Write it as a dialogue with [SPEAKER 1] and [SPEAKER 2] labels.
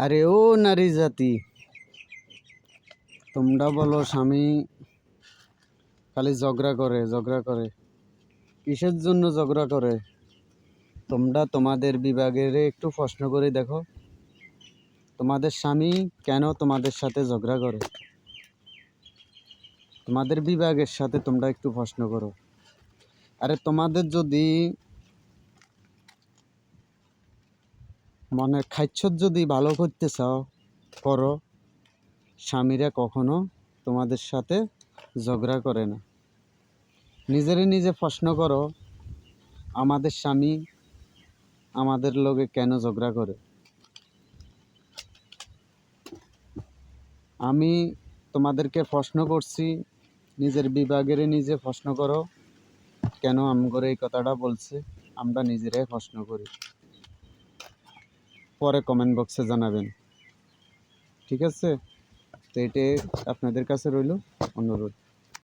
[SPEAKER 1] আরে ও নারী জাতি, তোমরা বলো স্বামী খালি ঝগড়া করে। কিসের জন্য ঝগড়া করে? তোমরা তোমাদের বিভাগের একটু প্রশ্ন করে দেখো, তোমাদের স্বামী কেন তোমাদের সাথে ঝগড়া করে? তোমাদের বিভাগের সাথে তোমরা একটু প্রশ্ন করো। আরে তোমাদের যদি মনের খাইচ্ছত যদি ভালো করতে চাও করো, স্বামীরা কখনো তোমাদের সাথে ঝগড়া করে না। নিজে প্রশ্ন করো, আমাদের স্বামী আমাদের লগে কেন ঝগড়া করে? আমি তোমাদেরকে প্রশ্ন করছি, নিজের বিভাগের নিজে প্রশ্ন করো, কেন আমগরে এই কথাটা বলছে? আমরা নিজেরাই প্রশ্ন করি, পরে কমেন্ট বক্সে জানাবেন, ঠিক আছে? তো এটাই আপনাদের কাছে রইল অনুরোধ।